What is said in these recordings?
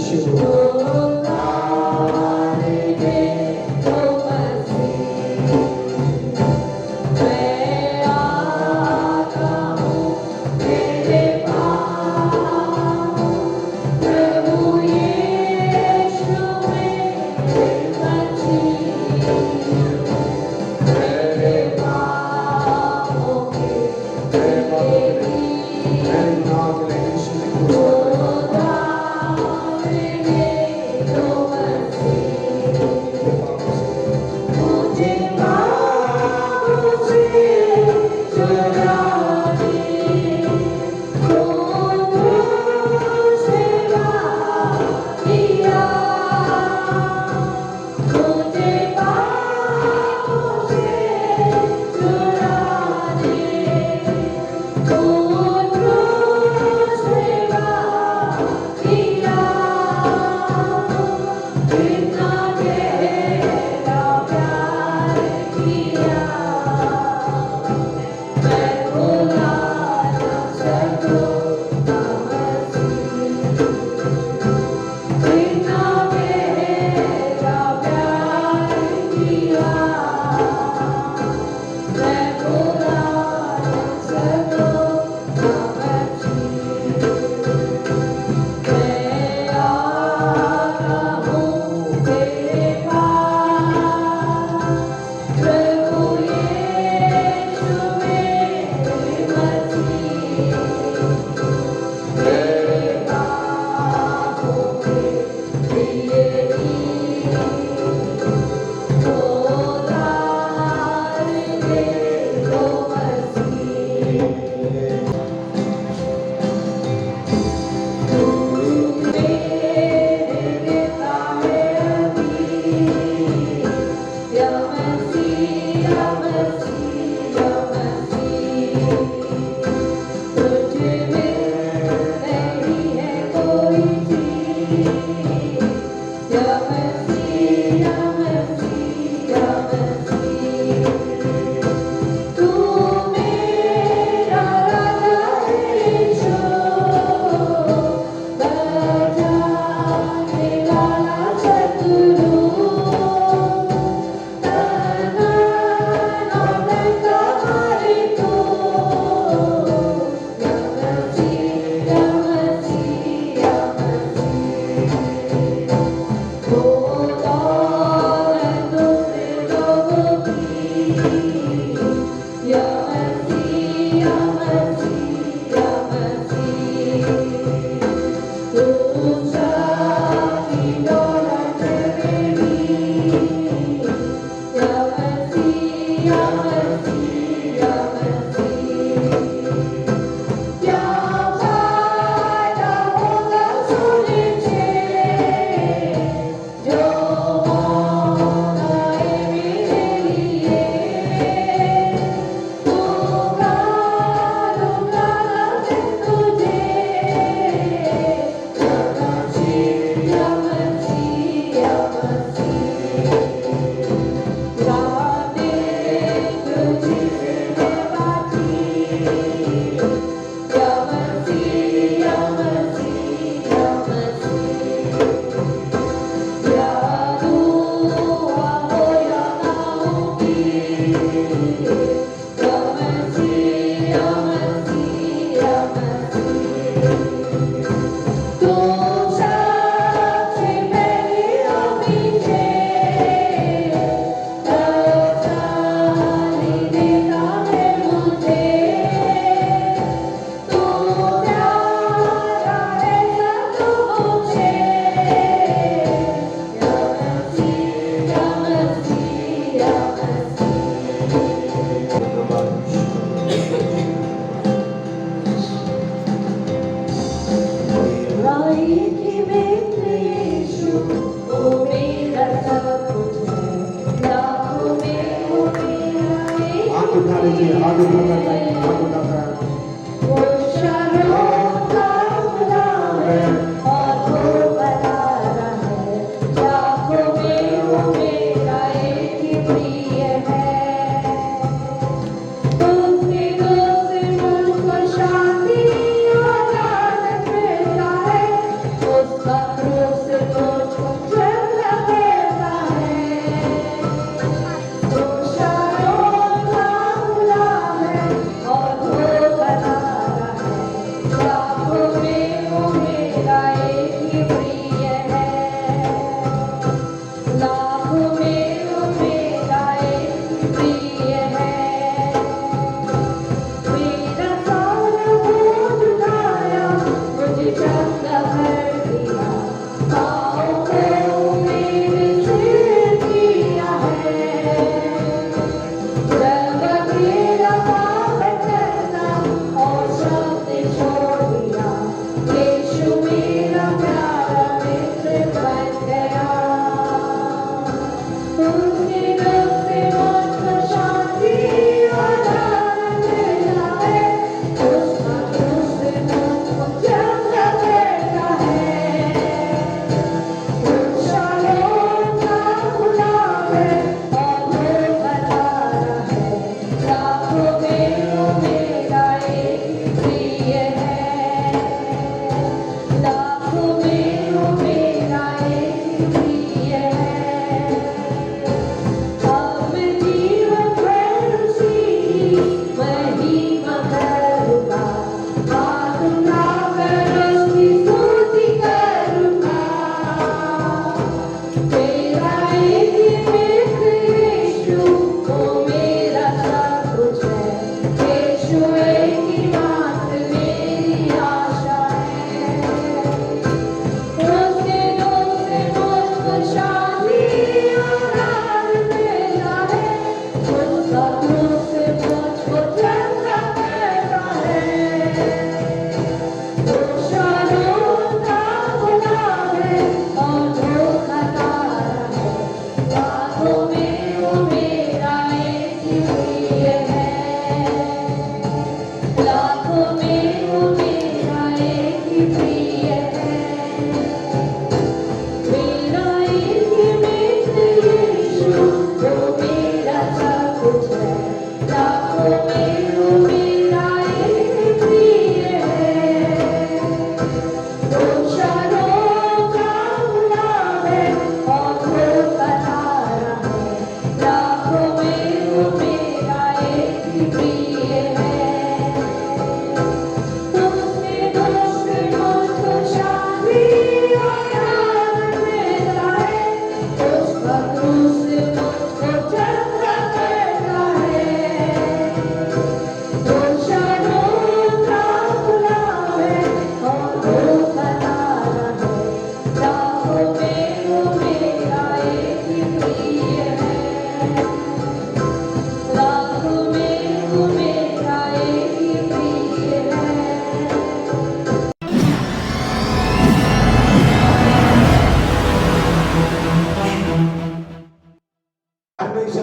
Oh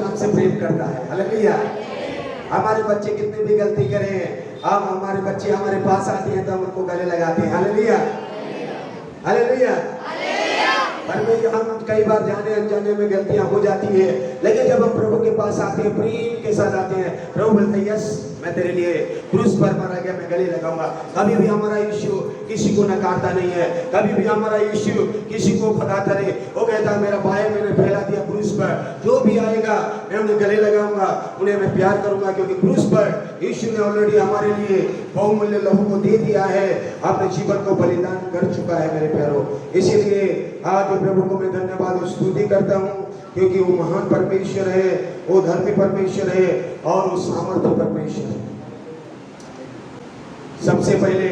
हमसे प्रेम करता है। हालेलुया। हमारे बच्चे कितने भी गलती करें, अब हमारे बच्चे हमारे पास आते हैं तो हम उनको गले लगाते हैं। Hallelujah, hallelujah. हम कई बार जाने अनजाने में गलतियां हो जाती है, लेकिन जब हम प्रभु के पास आते हैं, प्रेम के साथ आते हैं, प्रभु बोलते हैं यस मैं तेरे लिए क्रूस पर मारा गया, मैं गले लगाऊंगा। कभी भी हमारा यीशु किसी को नकारता नहीं है, कभी भी हमारा यीशु किसी को भगाता नहीं। वो कहता है मेरा भाई मैंने फैला दिया क्रूस पर, जो भी आएगा मैं उन्हें गले लगाऊंगा, उन्हें मैं प्यार करूंगा, क्योंकि क्रूस पर यीशु ने ऑलरेडी हमारे लिए बहुमूल्य लहू को दे दिया है, अपने जीवन को बलिदान कर चुका है मेरे प्यारों। इसीलिए आज प्रभु को मैं धन्यवाद और स्तुति करता हूँ, क्योंकि वो महान परमेश्वर है, वो धर्मी परमेश्वर है और वो सामर्थ्य परमेश्वर है। सबसे पहले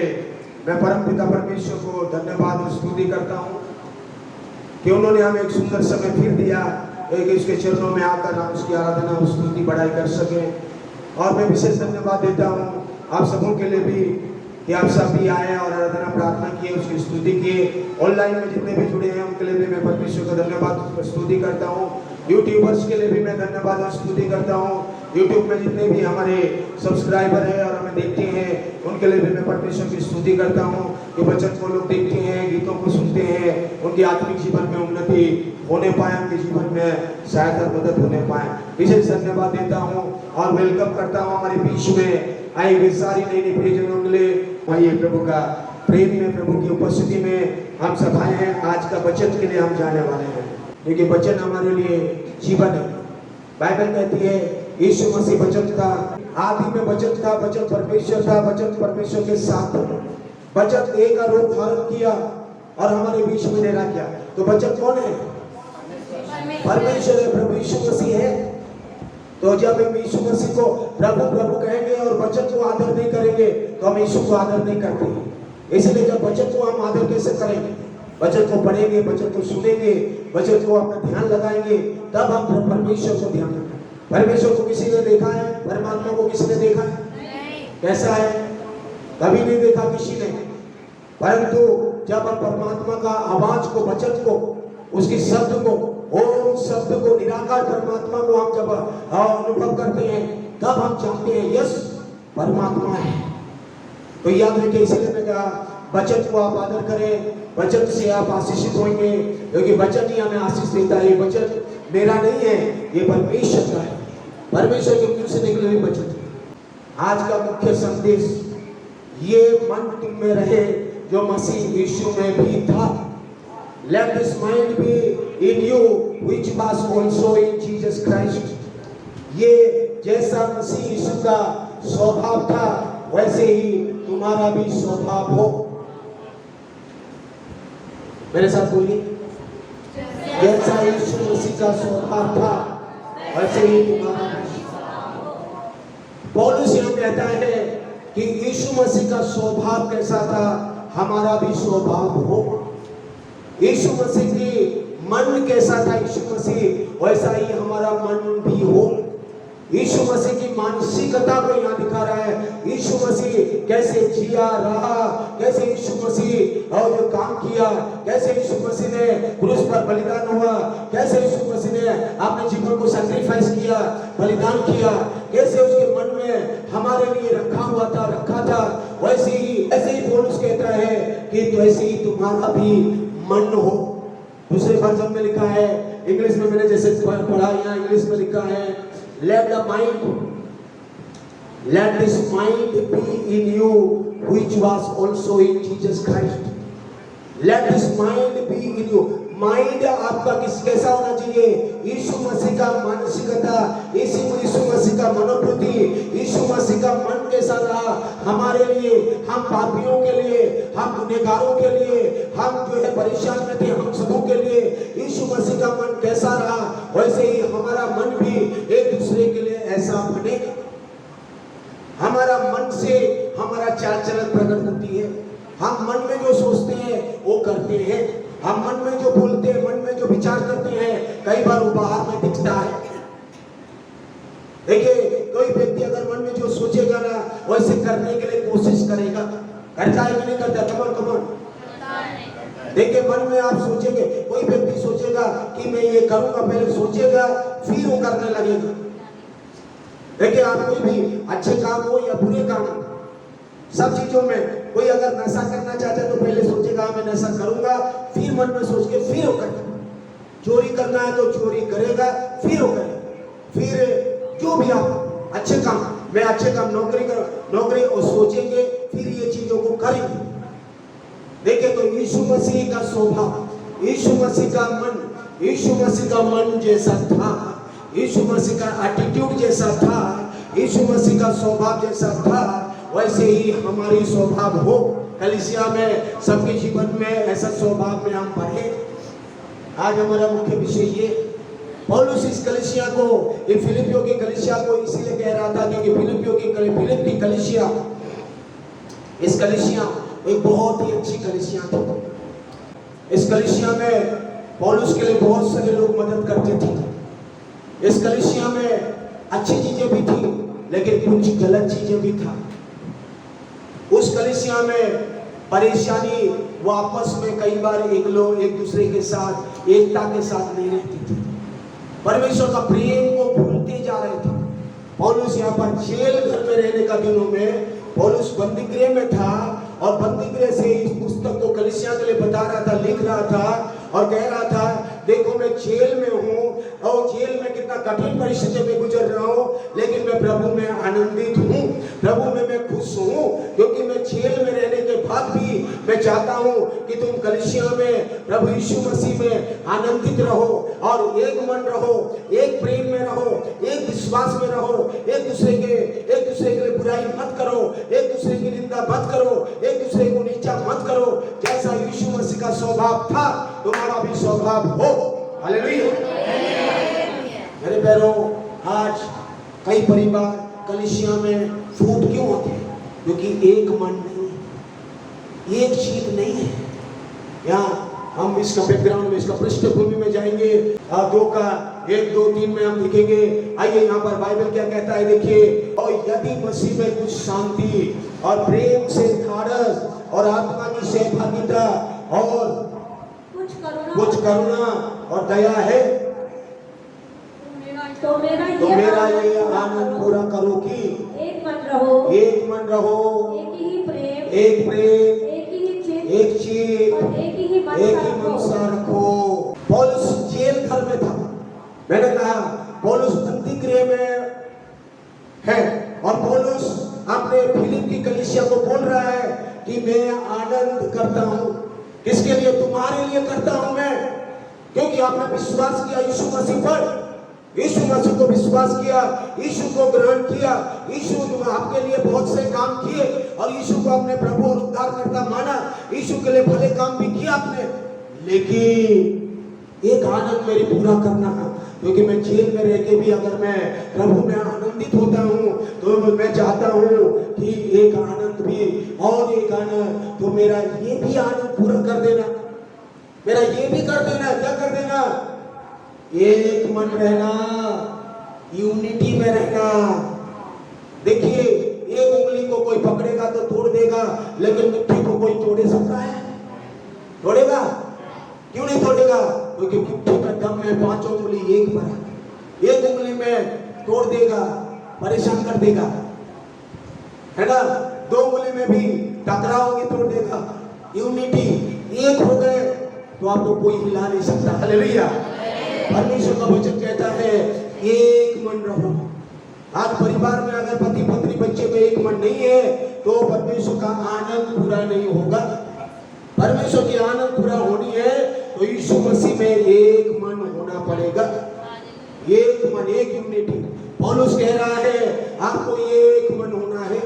मैं परमपिता परमेश्वर को धन्यवाद और स्तुति करता हूँ कि उन्होंने हमें एक सुंदर समय फिर दिया कि उसके चरणों में आकर हम उसकी आराधना और स्तुति बढ़ाई कर सके। और मैं विशेष धन्यवाद देता हूँ आप सबों के लिए भी कि आप सब भी आए और आराधना प्रार्थना किए, उसकी स्तुति किए। ऑनलाइन में जितने भी जुड़े हैं उनके लिए भी मैं परमेश्वर का धन्यवाद और स्तुति करता हूँ। यूट्यूबर्स के लिए भी मैं धन्यवाद और स्तुति करता हूँ। यूट्यूब में जितने भी हमारे सब्सक्राइबर हैं और हमें देखते हैं उनके लिए भी मैं परमेश्वर की स्तुति करता हूँ कि वचन को लोग देखते हैं, गीतों को सुनते हैं, उनके आत्मिक जीवन में उन्नति होने पाए, उनके जीवन में सहायता मदद होने पाए। विशेष धन्यवाद देता हूँ और वेलकम करता हूँ हमारे बीच में आई हुई सारी नई नई प्रियजनों के लिए। वही प्रभु का प्रेम में, प्रभु की उपस्थिति में हम सब आए हैं। आज का वचन के लिए हम जाने वाले हैं, क्योंकि वचन हमारे लिए जीवन है। बाइबल कहती है यीशु मसीह वचन था, आदि में वचन था, वचन परमेश्वर था, वचन परमेश्वर के साथ था। वचन एक का रूप धारण किया और हमारे बीच में डेरा किया। तो वचन कौन है? परमेश्वर है, प्रभु यीशु मसीह है। तो जब हम यीशु मसीह को प्रभु प्रभु कहेंगे और वचन को आदर नहीं करेंगे तो हम यीशु को आदर नहीं करते। इसलिए जब वचन को हम आदर कैसे करेंगे? वचन को पढ़ेंगे, वचन को सुनेंगे, वचन को अपना ध्यान लगाएंगे, तब हम परमेश्वर को ध्यान रखेंगे। परमेश्वर को किसी ने देखा है? परमात्मा को किसी ने देखा है? कैसा है? कभी नहीं देखा किसी ने। परंतु जब हम परमात्मा का आवाज को, वचन को, उसके शब्द को, ओम शब्द को, निराकार परमात्मा को हम जब अनुभव करते हैं तब हम जानते हैं यस परमात्मा है। तो याद रखिए, इसलिए मैं कहा वचन को आप आदर करें, वचन से आप आशीषित होंगे, क्योंकि वचन ही हमें आशीष देता है। वचन मेरा नहीं है, ये परमेश्वर का है, परमेश्वर के मुंह से निकले हुए वचन। आज का मुख्य संदेश ये मन तुम में रहे जो मसीह यीशु में भी था। Let this mind be in you which was also in Jesus Christ। ये जैसा मसीह यीशु का स्वभाव था वैसे ही तुम्हारा भी स्वभाव हो। मेरे साथ बोलिए, जैसा यीशु मसीह का स्वभाव था वैसे ही तुम्हारा भी स्वभाव हो। पौलुस यहाँ कहता है कि यीशु मसीह का स्वभाव कैसा था, हमारा भी स्वभाव हो। यीशु मसीह की मन कैसा था, यीशु मसीह वैसा ही हमारा मन भी हो। यीशु मसीह की मानसिकता को यहाँ दिखा रहा है। यीशु मसीह कैसे जिया रहा, कैसे यीशु मसीह और जो काम किया, कैसे यीशु मसीह ने क्रूस पर बलिदान हुआ, कैसे यीशु मसीह ने अपने जीवन को सैक्रिफाइस किया, बलिदान किया, कैसे उसके मन में हमारे लिए रखा था कि वैसे ही तुम्हारा भी मन हो। दूसरे वर्जन में लिखा है, इंग्लिश में मैंने जैसे पढ़ा, यहाँ इंग्लिश में लिखा है, let this mind be in you which was also in Jesus Christ. Let this mind be in you. Mind आपका कैसा होना चाहिए? यीशु मसीह का मानसिकता, यीशु मसीह का मनोवृत्ति, यीशु मसीह का मन कैसा रहा हमारे लिए, हम पापियों के लिए, हम गुनहगारों के लिए, हम जो है परेशान में थे, हम सबों के लिए यीशु मसीह का मन कैसा रहा, वैसे ही हमारा मन भी एक दूसरे के लिए ऐसा बने। हमारा मन से हमारा चाल चलन प्रकट होती है। हम मन में जो सोचते हैं वो करते हैं, हम मन में जो बोलते हैं, मन में जो विचार करते हैं, कई बार वो बाहर में दिखता है। देखिए, कोई व्यक्ति अगर मन में जो सोचेगा ना वैसे करने के लिए कोशिश करेगा, करता है कि नहीं करता? कमन देखिए, मन में आप सोचेंगे, कोई व्यक्ति सोचेगा कि मैं ये करूंगा, पहले सोचेगा फिर वो करने लगेगा। देखिए, आप कोई भी अच्छे काम हो या बुरे काम हो, सब चीजों में कोई अगर नशा करना चाहता है तो पहले सोचेगा मैं नशा करूंगा, फिर मन में सोच के फिर वो करेगा। चोरी करना है तो चोरी करेगा, फिर वो करेगा। फिर जो भी आप अच्छे काम, मैं अच्छे काम नौकरी और सोचेंगे, फिर ये चीजों को करेंगे। देखिए, तो यीशु मसीह का स्वभाव, यीशु मसीह का मन, यीशु मसीह का मन जैसा था, यीशु मसीह का एटीट्यूड जैसा था, यीशु मसीह का स्वभाव जैसा था, वैसे ही हमारी स्वभाव हो। कलीसिया में सबके जीवन में ऐसा स्वभाव में हम बढ़े। आज हमारा मुख्य विषय ये, पौलुस इस कलीसिया को, ये फिलिपियों की कलीसिया को इसीलिए कह रहा था क्योंकि फिलिप की कलीसिया, इस कलीसिया एक बहुत ही अच्छी कलीसिया थी। इस कलीसिया में पौलुस के लिए बहुत सारे लोग मदद करते थे। इस कलीसिया में अच्छी चीजें भी थी लेकिन कुछ गलत चीजें भी था। उस कलीसिया में परेशानी, वो आपस में कई बार एक दूसरे के साथ एकता के साथ नहीं रहती थी, परमेश्वर का प्रेम को भूलते जा रहे थे। पौलुस यहाँ पर जेल घर में रहने का दिनों में पौलुस बंदीगृह में था और बंदीगृह से इस पुस्तक को कलीसिया के लिए बता रहा था, लिख रहा था और कह रहा था, देखो मैं जेल में हूँ और जेल में कितना कठिन परिस्थिति में गुजर रहा हूँ, लेकिन मैं प्रभु में आनंदित हूँ, प्रभु में मैं खुश हूँ, क्योंकि मैं जेल में रहने के बाद भी मैं चाहता हूँ कि तुम कलीसिया में प्रभु यीशु मसीह में आनंदित रहो और एक मन रहो, एक प्रेम में रहो, एक विश्वास में रहो, एक दूसरे के लिए बुराई मत करो, एक दूसरे की निंदा मत करो, एक दूसरे को नीचा मत करो। जैसा यीशु मसीह का स्वभाव था तुम्हारा भी स्वभाव हो। हालेलुया। मेरे प्यारों, आज कई परिवार कलीसिया में फूट क्यों होते हैं? क्योंकि एक मन नहीं है, एक चीज नहीं है। यहाँ हम इसका बैकग्राउंड में, इसका पृष्ठभूमि में जाएंगे, 1 2 3 में हम लिखेंगे। आइए, यहाँ पर बाइबल क्या कहता है देखिए, और यदि मसीह में कुछ शांति और प्रेम से ढाढ़स और आत्मा की सहभागिता और कुछ करुणा और दया है, तो मेरा ये आनंद पूरा करो कि एक मन रहो, एक ही प्रेम, एक चीज और एक ही मनसा रखो। पौलुस जेल घर में था, मैंने कहा पौलुस बंदीगृह में है और पौलुस अपने फिलिप की कलीसिया को बोल रहा है कि मैं आनंद करता हूँ। किसके लिए? तुम्हारे लिए करता हूँ मैं, क्योंकि आपने विश्वास किया यीशु मसीह पर, यीशु मसीह को विश्वास किया, यीशु को ग्रहण किया, यीशु आपके लिए बहुत से काम किए और यीशु को अपने प्रभु और उद्धारकर्ता माना, यीशु के लिए भले काम भी किया आपने, लेकिन एक आनंद मेरी पूरा करना है, क्योंकि मैं जेल में रह के भी अगर मैं प्रभु में आनंदित होता हूँ तो मैं चाहता हूँ कि एक आनंद भी और एक आनंद, तो मेरा ये भी आनंद पूरा कर देना, मेरा ये भी कर देना। क्या कर देना? एक मन रहना, यूनिटी में रहना। देखिए, एक उंगली को कोई पकड़ेगा तो तोड़ देगा, लेकिन मुट्ठी को कोई तोड़े सकता है? तोड़ेगा? क्यों नहीं तोड़ेगा? क्योंकि मुट्ठी में दम में 5 उंगली एक पर है, एक उंगली में तोड़ देगा, परेशान कर देगा, है ना? 2 उंगली में भी टकराओगे तोड़ देगा, यूनिटी, एक हो गए तो आपको कोई हिला नहीं सकता। हालेलुया। परमेश्वर का वचन कहता है एक मन रहो। आज परिवार में अगर पति पत्नी बच्चे में एक मन नहीं है तो परमेश्वर का आनंद पूरा नहीं होगा। परमेश्वर की आनंद पूरा होनी है तो यीशु मसीह में एक मन होना पड़ेगा। एक मन, एक यूनिटी। पौलुस कह रहा है आपको एक मन होना है।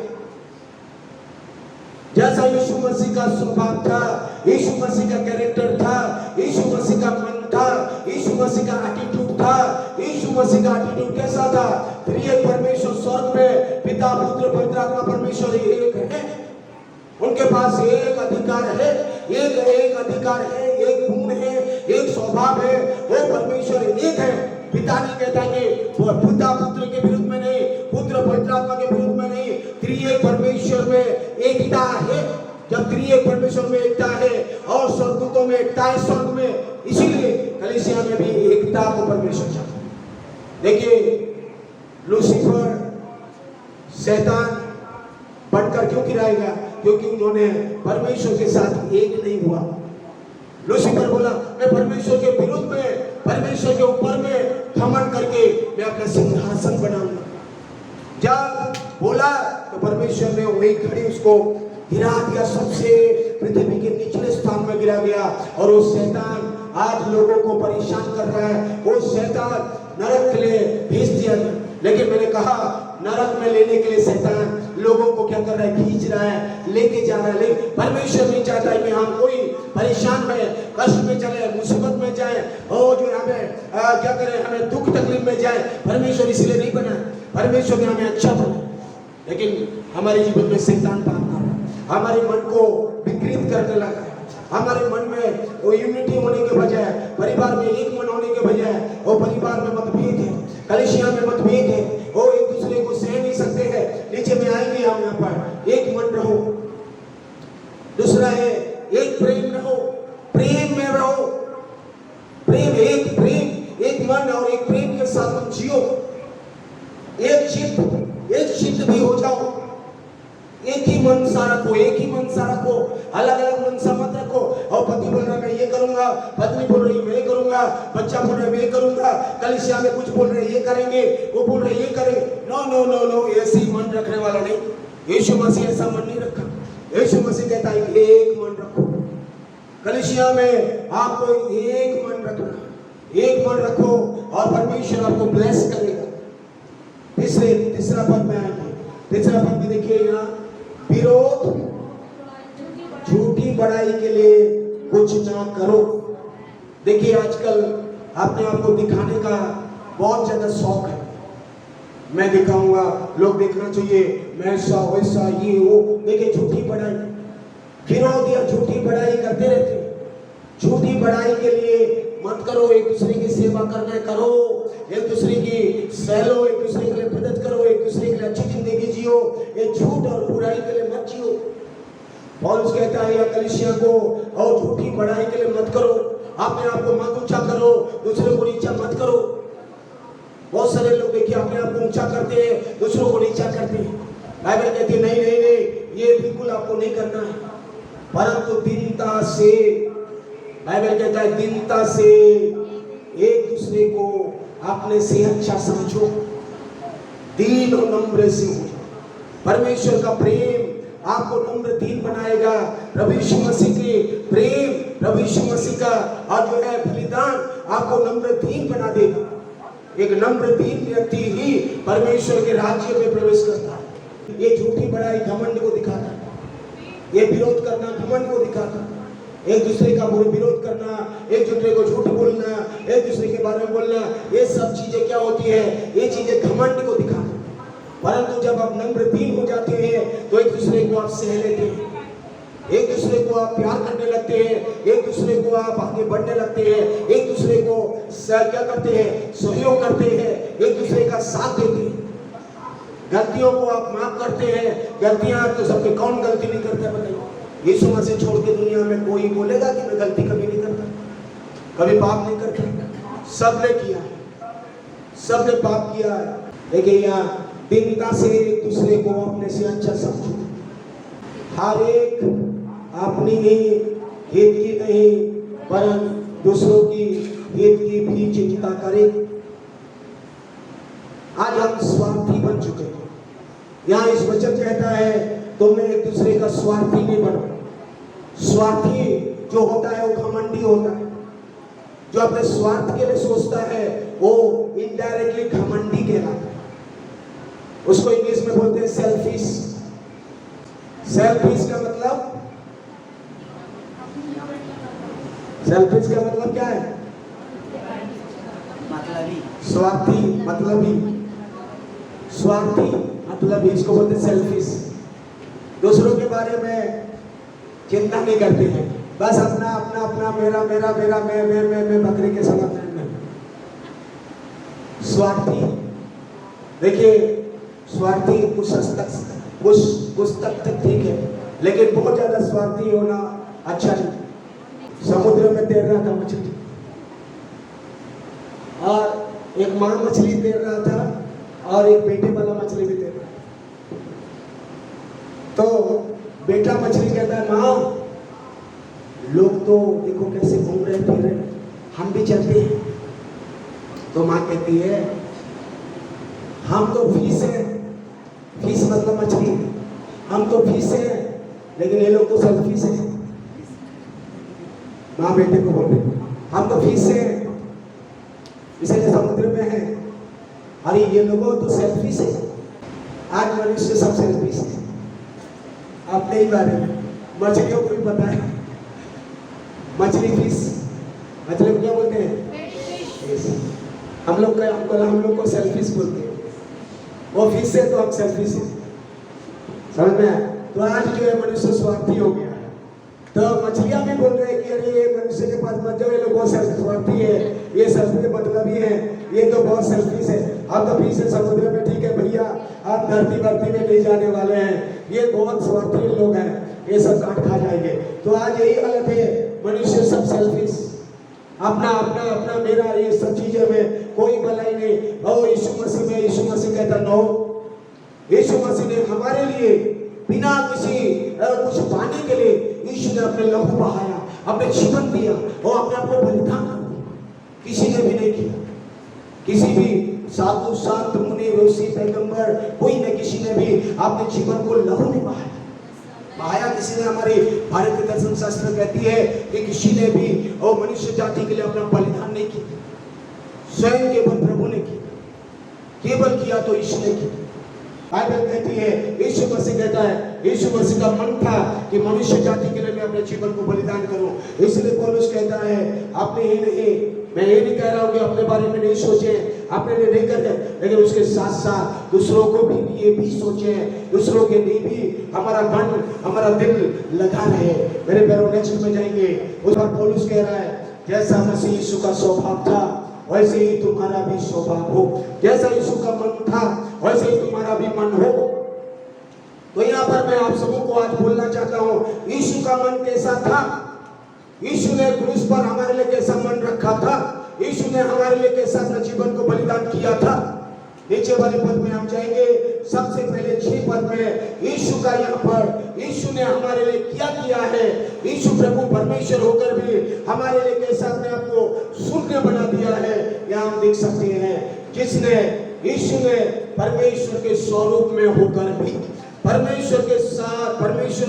जैसा यीशु मसीह का स्वभाव था, यीशु मसीह का कैरेक्टर था, यीशु मसीह का मन था, यीशु मसीह का एटीट्यूड था। यीशु मसीह का एटीट्यूड कैसा था? त्रिएक परमेश्वर स्वर्ग में पिता पुत्र पवित्र आत्मा परमेश्वर एक है। उनके पास एक अधिकार है, एक अधिकार है, एक गुण है, एक स्वभाव है। वो परमेश्वर एक है। पिता नहीं कहता कि पिता पुत्र के विरुद्ध में नहीं, पुत्र पवित्र आत्मा के विरुद्ध में नहीं। त्रिएक परमेश्वर में एकता है। जब त्रिएक परमेश्वर में एकता है और स्वर्गदूतों में एकता है स्वर्ग में, इसीलिए कलीसिया में भी एकता को परमेश्वर चाहता है। देखिए लूसीफर शैतान बनकर क्यों गिराएगा? क्योंकि उन्होंने परमेश्वर के साथ एक नहीं हुआ। लूसीफर बोला मैं परमेश्वर के विरुद्ध में, परमेश्वर के ऊपर में घमंड करके मैं अपना सिंहासन बनाऊंगा। जब बोला तो परमेश्वर ने वही घड़ी उसको गिरा दिया, सबसे पृथ्वी के निचले स्थान में गिरा गया। और वो शैतान आज लोगों को परेशान कर रहा है। वो शैतान नरक के लिए भेज दिया गया। लेकिन मैंने कहा नरक में लेने के लिए शैतान लोगों को क्या कर रहा है? खींच रहा है, लेके जा रहा है। लेकिन परमेश्वर नहीं चाहता है कि हम कोई परेशान है, कष्ट में चले, मुसीबत में जाए और जो हमें क्या करें, हमें दुख तकलीफ में जाए। परमेश्वर इसलिए नहीं बना। परमेश्वर ने हमें अच्छा बना, लेकिन हमारे जीवन में शैतान पाप कर रहा है, हमारे मन को विकृत करने लगा है। हमारे मन में वो यूनिटी होने के बजाय, परिवार में एक मन होने के बजाय वो परिवार में मतभेद है, कलीसिया में मतभेद है। वो एक दूसरे को सह नहीं सकते हैं। नीचे में आएंगे हम यहाँ पर। एक मन रहो। दूसरा है एक प्रेम रहो, प्रेम में रहो। प्रेम, एक मन और एक प्रेम के साथ तुम जियो। एक चित्त भी हो जाओ। एक ही मन सा रखो, एक ही मन सा रखो, अलग अलग मन सा मत रखो। और पति बोल रहा है मैं ये करूंगा, पत्नी बोल रही है मैं ये करूंगा, बच्चा बोल रहा है मैं ये करूंगा, कलीसिया में कुछ बोल रहे हैं ये करेंगे, वो बोल रहे हैं ये करेंगे। नो नो नो नो, ऐसे मन रखने वाला नहीं। यीशु मसीह ऐसा मन नहीं रखा। यीशु मसीह कहता है एक मन रखो। कलीसिया में आपको एक मन रखना, एक मन रखो और परमेश्वर आपको ब्लेस करेगा। तीसरा पद में आएंगे। तीसरा पद में देखिए यहाँ, विरोध झूठी बड़ाई के लिए कुछ ना करो। देखिए आजकल अपने आप को दिखाने का बहुत ज्यादा शौक है। मैं दिखाऊंगा, लोग देखना चाहिए, मैं ऐसा वैसा ये वो। देखिए झूठी बड़ाई, विरोध या झूठी बड़ाई करते रहते हैं। झूठी बड़ाई के लिए मत करो। एक दूसरे की सेवा करना करो, एक दूसरे की सहलो, एक दूसरे के लिए मदद करो, एक दूसरे के लिए अच्छी जिंदगी जियो। ये झूठ और बुराई के लिए मत जियो। पौलुस कहता है या कलीसिया को और झूठी बड़ाई के लिए मत करो। अपने आप को मत ऊंचा करो, दूसरे को नीचा मत करो। बहुत सारे लोग देखिए अपने आप को ऊंचा करते हैं, दूसरों को नीचा करते हैं। बाइबल कहती है नहीं नहीं नहीं, ये बिल्कुल आपको नहीं करना है, परंतु दीनता से, बाइबल कहता है दीनता से एक दूसरे को अपने से अच्छा समझो, दीन और नम्र से हो। परमेश्वर का प्रेम आपको नम्र दीन बनाएगा। प्रभु यीशु मसीह के प्रेम, प्रभु यीशु मसीह का और जो है बलिदान आपको नम्र दीन बना देगा। एक नम्र दीन व्यक्ति ही परमेश्वर के राज्य में प्रवेश करता है। ये झूठी बड़ाई घमंड को दिखाता है, ये विरोध करना घमंड को दिखाता है। एक दूसरे का विरोध करना, एक दूसरे को झूठ बोलना, एक दूसरे के बारे में बोलना, ये सब चीजें क्या होती है? ये चीजें घमंड को दिखाती है। परंतु जब आप नम्र दीन हो जाते हैं तो एक दूसरे को आप सह लेते हैं, एक दूसरे को आप प्यार करने लगते हैं, एक दूसरे को आप आगे बढ़ने लगते हैं, एक दूसरे को क्या करते हैं? सहयोग करते हैं, एक दूसरे का साथ देते हैं। गलतियों को आप माफ करते हैं। गलतियां तो सबके, कौन गलती नहीं करता बताइए? यीशु मसीह छोड़ के दुनिया में कोई बोलेगा कि मैं गलती कभी नहीं करता, कभी पाप नहीं करता? सबने किया है, सबने पाप किया है। देखिए यहाँ दीनता से एक दूसरे को अपने से अच्छा समझो। हर एक अपनी ही हित की नहीं वरन दूसरों की हित की भी चिंता करें। आज हम स्वार्थी बन चुके हैं। यहाँ इस वचन कहता है तुम एक दूसरे का स्वार्थी नहीं बनो। स्वार्थी जो होता है वो घमंडी होता है। जो अपने स्वार्थ के लिए सोचता है वो इनडायरेक्टली घमंडी कहलाता है। उसको इंग्लिश में बोलते हैं सेल्फिश। सेल्फिश का मतलब क्या है? स्वार्थी मतलबी। स्वार्थी मतलबी, इसको बोलते हैं सेल्फिश। दूसरों के बारे में चिंता नहीं करते हैं, बस अपना अपना अपना मेरा मेरा मेरा मैं बकरे के समान में। स्वार्थी, देखिए स्वार्थी कुछ तक ठीक है, लेकिन बहुत ज्यादा स्वार्थी होना अच्छा नहीं। समुद्र में तैर रहा था मछली और एक मां मछली तैर रहा था और एक बेटे वाला मछली भी तैर रहा था। तो बेटा मछली कहता है मां लोग तो देखो कैसे घूम रहे फिर रहे, हम भी चलते हैं। तो मां कहती है हम तो फिश है, फिश मतलब मछली, हम तो फिश है लेकिन ये लोग तो सेल्फिश है। मां बेटे को बोल रही हम तो फिश है इसलिए समुद्र में है, अरे ये लोगों तो सेल्फिश है। आज मनुष्य सब सेल्फिश है अपने ही बारे में। मछलियों को भी पता है, मछली फिश, मछली को क्या बोलते हैं? हम लोग को सेल्फिश बोलते हैं। वो फिश है तो हम सेल्फिश है। समझ में आया? तो आज जो है मनुष्य स्वार्थी हो गया है। तो मछलियां भी बोल रहे हैं कि अरे ये मनुष्य के पास मत जाओ, ये लोग बहुत स्वार्थी है, ये सबके मतलबी है, ये तो बहुत सेल्फिश है। आप तो फिश है समुद्र में, ठीक है भैया, आप धरती में नहीं जाने वाले हैं, ये बहुत स्वार्थी लोग हैं, ये सब काट खा जाएंगे। तो आज यही हालत है, मनुष्य सब सेल्फिश, अपना अपना अपना मेरा, ये सब चीजें में कोई भलाई नहीं। और यीशु मसीह कहता नो, यीशु मसीह ने हमारे लिए बिना किसी कुछ पाने के लिए यीशु ने अपने लहू बहाया, अपने जीवन दिया और अपने आप को बलिदान कर दिया। किसी ने भी नहीं किया, किसी भी साधु संत मुनि ऋषि पैगंबर कोई न किसी ने भी अपने जीवन को लहू नहीं बहाया किसी ने। हमारी भारतीय दर्शन शास्त्र कहती है कि किसी ने भी और मनुष्य जाति के लिए अपना बलिदान नहीं किया, स्वयं केवल प्रभु ने किया, केवल किया तो यीशु ने किया। बाइबल कहती है, यीशु मसीह कहता है, यीशु मसीह का मन था कि मनुष्य जाति के लिए मैं अपने जीवन को बलिदान करूं। इसलिए पौलुस कहता है अपने ही नहीं, मैं ये नहीं कह रहा हूं कि अपने बारे में नहीं सोचे, अपने लिए नहीं करते, लेकिन उसके साथ साथ दूसरों को भी ये भी सोचे, दूसरों के लिए भी हमारा मन हमारा दिल लगा रहे। मेरे पैरों नेक्स्ट में जाएंगे, उस पर पौलुस कह रहा है जैसा मसीह यीशु का स्वभाव था वैसे ही तुम्हारा भी स्वभाव हो, जैसा यीशु का मन था वैसे ही तुम्हारा भी मन हो। तो यहाँ पर मैं आप सबों को आज बोलना चाहता हूँ, यीशु का मन कैसा था? यीशु ने क्रूस पर हमारे लिए कैसा मन रखा था? यीशु ने हमारे लिए कैसा अपने जीवन को बलिदान किया था? नीचे वाले पद में हम जाएंगे। सबसे पहले 6 पद में यीशु का यहाँ पर यीशु ने हमारे लिए क्या किया है, यीशु प्रभु परमेश्वर होकर भी हमारे लिए कैसा अपने आप को शून्य बना दिया है, यहाँ हम देख सकते हैं। जिसने यीशु ने परमेश्वर के स्वरूप में होकर भी, परमेश्वर के साथ परमेश्वर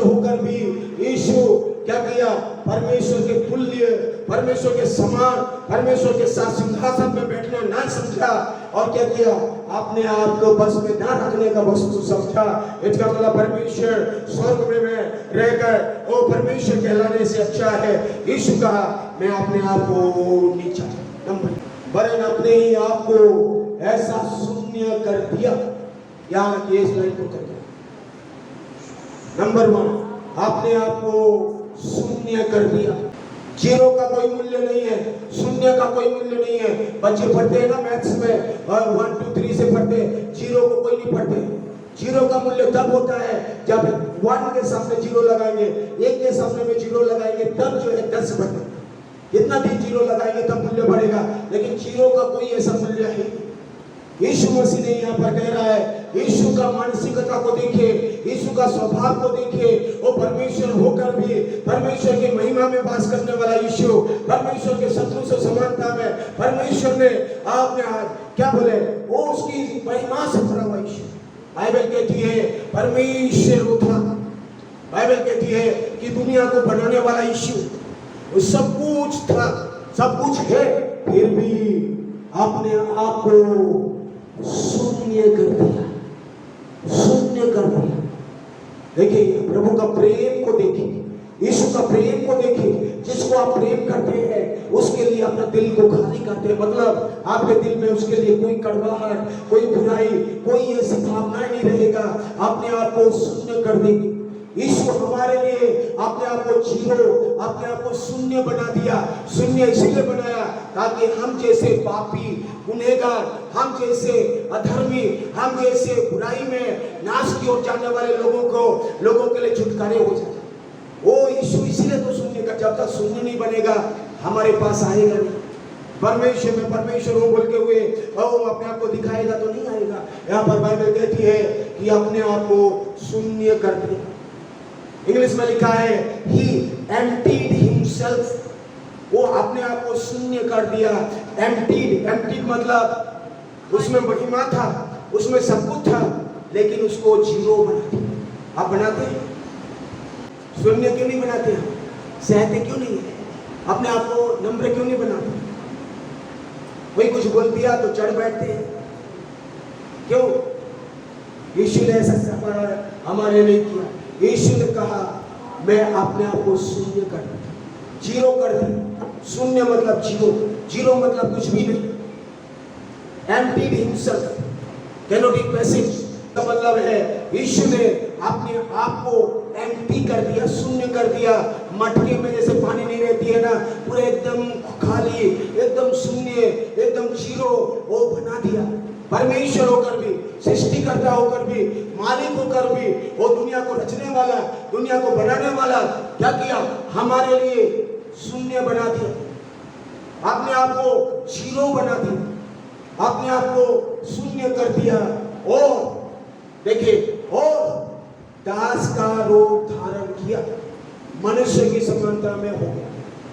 होकर भी यीशु क्या किया? परमेश्वर के तुल्य, परमेश्वर के समान, परमेश्वर के साथ सिंहासन में बैठना ना समझा और क्या किया? अपने आप को बस में ना रखने का वस्तु समझा। इसका मतलब परमेश्वर स्वर्ग में रहकर वो परमेश्वर कहलाने से अच्छा है। यीशु कहा मैं अपने आप को नीचा वरन अपने ही आप को ऐसा शून्य कर दिया। यहाँ ये स्लाइड को कर दिया। नंबर 1, अपने आप को शून्य कर दिया। जीरो का कोई मूल्य नहीं है, शून्य का कोई मूल्य नहीं है। बच्चे पढ़ते हैं ना मैथ्स में, और 1 2 3 से पढ़ते, जीरो को कोई नहीं पढ़ते। जीरो का मूल्य तब होता है जब 1 के सामने जीरो लगाएंगे, 1 के सामने में जीरो लगाएंगे, तब जो है 10 बढ़ेगा। जितना भी जीरो लगाएंगे तब मूल्य बढ़ेगा, लेकिन जीरो का कोई ऐसा मूल्य है। यीशु मसीह ने यहाँ पर कह रहा है यीशु का मानसिकता को देखिए, यीशु का स्वभाव को देखिए। वो परमेश्वर होकर भी परमेश्वर की महिमा में वास करने वाला यीशु, परमेश्वर के शत्रु से समानता में परमेश्वर ने आपने क्या बोले, वो उसकी महिमा से भरा हुआ यीशु। बाइबल कहती है परमेश्वर वो था। बाइबल कहती है कि दुनिया को बनाने वाला यीशु, वो सब कुछ था, सब कुछ है, फिर भी अपने आप को शून्य कर दिया, शून्य कर दिया। देखिए प्रभु का प्रेम को देखिए, यीशु का प्रेम को देखिए। जिसको आप प्रेम करते हैं उसके लिए अपना दिल को खाली करते हैं, मतलब आपके दिल में उसके लिए कोई कड़वाहट, कोई बुराई, कोई ऐसी भावनाएं नहीं रहेगा। अपने आप को शून्य कर देंगे। यीशु हमारे लिए अपने आप को जीरो, अपने आप को शून्य बना दिया। शून्य इसलिए बनाया ताकि हम जैसे पापी, गुनहगार, हम जैसे अधर्मी, हम जैसे बुराई में नाश की ओर जाने वाले लोगों के लिए छुटकारे हो जाए। वो यीशु इसीलिए तो शून्य का, जब तक शून्य नहीं बनेगा हमारे पास आएगा नहीं। परमेश्वर में परमेश्वर हो बोल के हुए वो अपने आप को दिखाएगा तो नहीं आएगा। यहाँ पर बाइबल कहती है कि अपने आप को शून्य कर दिया। इंग्लिश में लिखा है he emptied himself, वो अपने आप को शून्य कर दिया। emptied मतलब उसमें महिमा था, उसमें सब कुछ था, लेकिन उसको जीरो बना दिया। आप बनाते हैं शून्य क्यों नहीं बनाते हैं? सहते क्यों नहीं है? अपने आप को नम्र क्यों नहीं बनाते? कोई कुछ बोल दिया तो चढ़ बैठते हैं, क्यों? यीशु ने ऐसा हमारे लिए किया। यीशु ने कहा मैं अपने आप को शून्य कर दिया, जीरो कर दिया। शून्य मतलब जीरो, जीरो मतलब कुछ भी नहीं। emptied himself, cannot be passive का मतलब है यीशु ने अपने आप को एम्प्टी कर दिया, शून्य कर दिया। मटके में जैसे पानी नहीं रहती है ना, पूरे एकदम खाली, एकदम शून्य, एकदम जीरो वो बना दिया। परमेश्वर होकर भी, सृष्टिकर्ता होकर भी, मालिक होकर भी, वो दुनिया को रचने वाला, दुनिया को बनाने वाला क्या किया? हमारे लिए शून्य बना दिया, अपने आप को जीरो बना दिया, अपने आप को शून्य कर दिया। और देखिए, और दास का रूप धारण किया, मनुष्य की समानता में हो गया।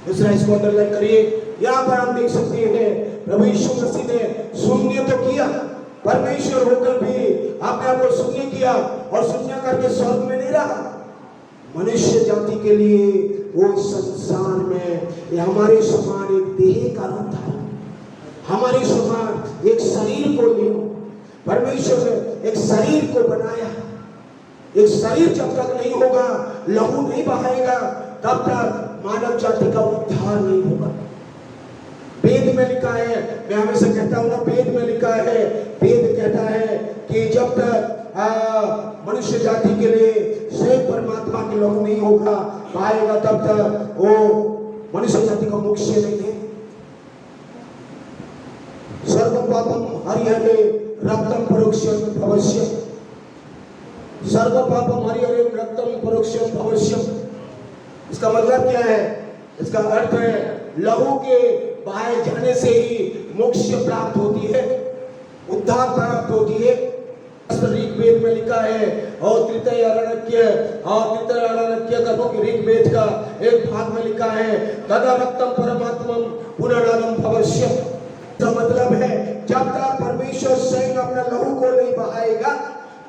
दूसरा इसको अंडरलाइन करिए। यहाँ पर हम देख सकते हैं प्रभु यीशु मसीह ने शून्य तो किया, परमेश्वर होकर भी अपने आप को शून्य किया, और शून्य करके स्वर्ग में नहीं रहा। मनुष्य जाति के लिए वो संसार में हमारे समान एक देह का रूप था, हमारे समान एक शरीर को लिया। परमेश्वर ने एक शरीर को बनाया। एक शरीर जब तक नहीं होगा, लहू नहीं बहाएगा, तब तक मानव जाति का उद्धार नहीं होगा। वेद में लिखा है, मैं हमेशा कहता हूं ना, वेद में लिखा है, वेद कहता है कि जब तक मनुष्य जाति के लिए स्वयं परमात्मा के लहू नहीं होगा, बहाएगा, तब तक वो मनुष्य जाति का मोक्ष नहीं है। सर्व पापम हरिहरे रक्तम परोक्षम भवस्य, सर्व पापम हरिहरे रक्तम परोक्षम भवस्य। इसका मतलब क्या है? इसका अर्थ है लहू के बहाए जाने से ही मोक्ष प्राप्त होती है, उद्धार प्राप्त होती है। ऋग्वेद में लिखा है, और तृतीय अरण्यक का ऋग्वेद का एक भाग में लिखा है, तदा रक्तम परमात्मम पुनरानम भवस्य। तो मतलब है जब तक परमेश्वर स्वयं अपना लहू को नहीं बहाएगा,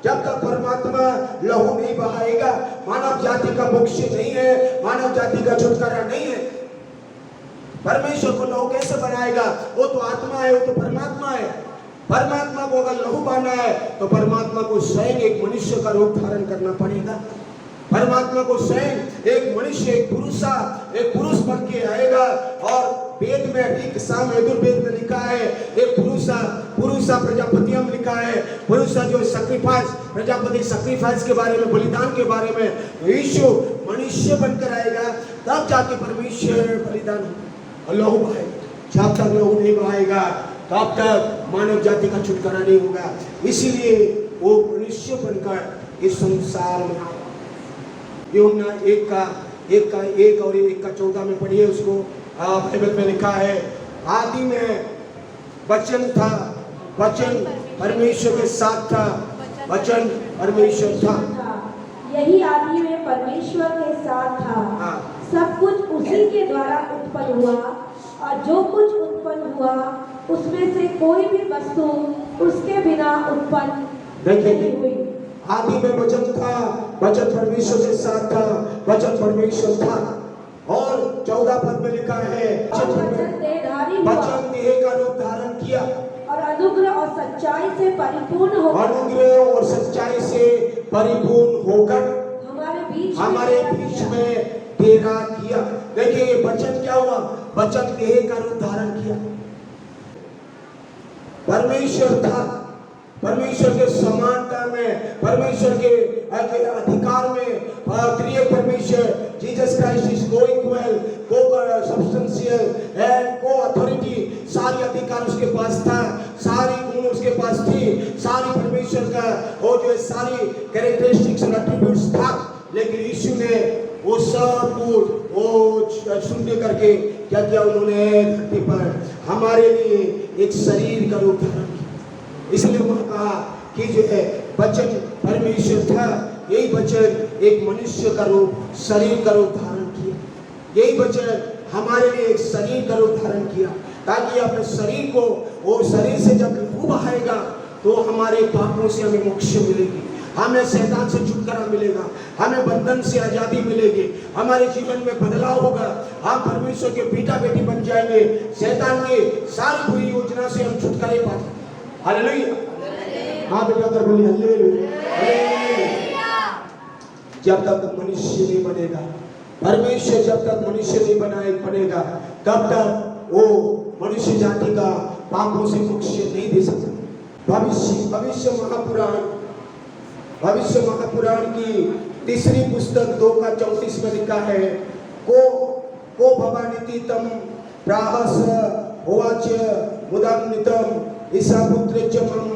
जब तक परमात्मा लहू नहीं बहाएगा, मानव जाति का मोक्ष नहीं है, मानव जाति का छुटकारा नहीं है। परमेश्वर को लहू कैसे बनाएगा? वो तो आत्मा है, वो तो परमात्मा है। परमात्मा को अगर लहू बहाना है तो परमात्मा को स्वयं एक मनुष्य का रूप धारण करना पड़ेगा। परमात्मा को स्वयं एक मनुष्य, एक पुरुष बन के आएगा। और वेद में ठीक साम यजुर्वेद में लिखा है, एक पुरुषा प्रजापतियम लिखा है, पुरुषा जो सैक्रिफाइस, प्रजापति सैक्रिफाइस के बारे में, बलिदान के बारे में। यीशु मनुष्य बनकर आएगा, तब जाके परमेश्वर बलिदान और लहू बहाएगा। जब तक लहू नहीं बहाएगा, तब तक मानव जाति का छुटकारा नहीं होगा। इसीलिए वो मनुष्य बनकर इस संसार में आया। यूहन्ना 1 और 1:14 में पढ़िए उसको। बाइबल में लिखा है, आदि में वचन था, वचन परमेश्वर के साथ था, वचन परमेश्वर था। यही आदि में परमेश्वर के साथ था। हाँ। सब कुछ उसी के द्वारा उत्पन्न हुआ और जो कुछ उत्पन्न हुआ उसमें से कोई भी वस्तु उसके बिना उत्पन्न नहीं हुई। आदि में वचन था, वचन परमेश्वर के साथ था, वचन परमेश्वर था। और 14 पद में लिखा है वचन देह का रूप धारण किया और अनुग्रह और सच्चाई से परिपूर्ण होकर हमारे बीच में डेरा किया। देखिए ये वचन क्या हुआ? वचन देह का रूप धारण किया। परमेश्वर था, परमेश्वर के समानता में, परमेश्वर के अधिकार में, क्रिएट परमेश्वर जीसस क्राइस्ट इज को इक्वल, को सब्सटेंशियल एंड को अथॉरिटी, सारी अधिकार उसके पास था, सारी गुण उसके पास थी, सारी परमेश्वर का वो जो है सारी कैरेक्टरिस्टिक्स और एट्रीब्यूट्स था। लेकिन यीशु ने वो सब कुछ वो शून्य करके क्या किया? उन्होंने धरती पर हमारे लिए एक शरीर का रूप धारण किया। इसलिए उन्होंने कहा कि जो है वचन परमेश्वर था, यही वचन एक मनुष्य का रूप, शरीर का रूप धारण किया। यही वचन हमारे लिए एक शरीर का रूप धारण किया ताकि अपने शरीर को, वो शरीर से जब लहू बहाएगा तो हमारे पापों से हमें मोक्ष मिलेगी, हमें शैतान से छुटकारा मिलेगा, हमें बंधन से आजादी मिलेगी, हमारे जीवन में बदलाव होगा, हम परमेश्वर के बेटा बेटी बन जाएंगे, शैतान की सारी बुरी योजना से हम छुटकारे पाएंगे। हालेलुया। हाँ बेटा कर बोलिए हालेलुया। जब तक मनुष्य नहीं बनेगा, परमेश्वर जब तक मनुष्य नहीं बनेगा, तब तक वो मनुष्य जाति का पापों से मोक्ष नहीं दे सकता। भविष्य महापुराण की तीसरी पुस्तक 2:34 में लिखा है, को भवानीति तम प्राहस होवाच मुदान्वितम ईसा पुत्र चमम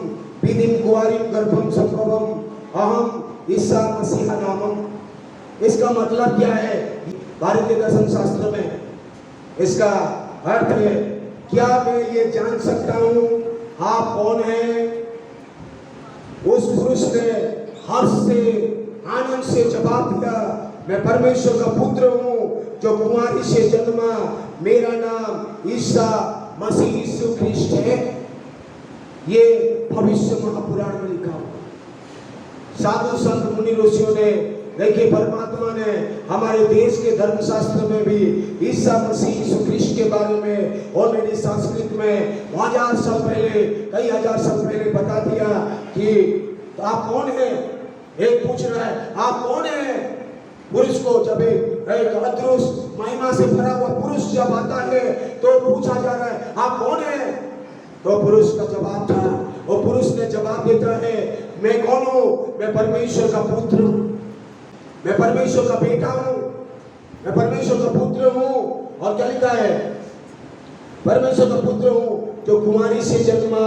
विधिम कुवारिम गर्भम संभवम अहम ईसा मसीहा नामम। इसका मतलब क्या है? भारतीय दर्शन शास्त्र में इसका अर्थ है, क्या मैं ये जान सकता हूँ आप कौन हैं? उस पुरुष ने हर्ष से, आनंद से जवाब दिया, मैं परमेश्वर का पुत्र हूँ जो कुमारी से जन्मा, मेरा नाम ईसा मसीह यीशु ख्रिस्ट है। ये भविष्य महापुराण में लिखा हुआ। साधु संत मुनि ऋषियों ने, देखिए परमात्मा ने हमारे देश के धर्मशास्त्र में भी ईसा मसीह यीशु ख्रिस्ट के बारे में ऑलरेडी संस्कृत में 1000 साल पहले, कई हजार साल पहले बता दिया कि आप कौन हैं। एक पूछ रहा है आप कौन हैं? पुरुष को जब एक अदृश्य महिमा से भरा हुआ पुरुष जब आता है तो पूछा जा रहा है आप कौन हैं? तो पुरुष का जवाब था, वो पुरुष ने जवाब देता है, मैं कौन हूँ? मैं परमेश्वर का पुत्र हूँ, मैं परमेश्वर का बेटा हूँ, मैं परमेश्वर का पुत्र हूँ। और क्या लिखा है? परमेश्वर का पुत्र हूँ जो कुमारी से जन्मा,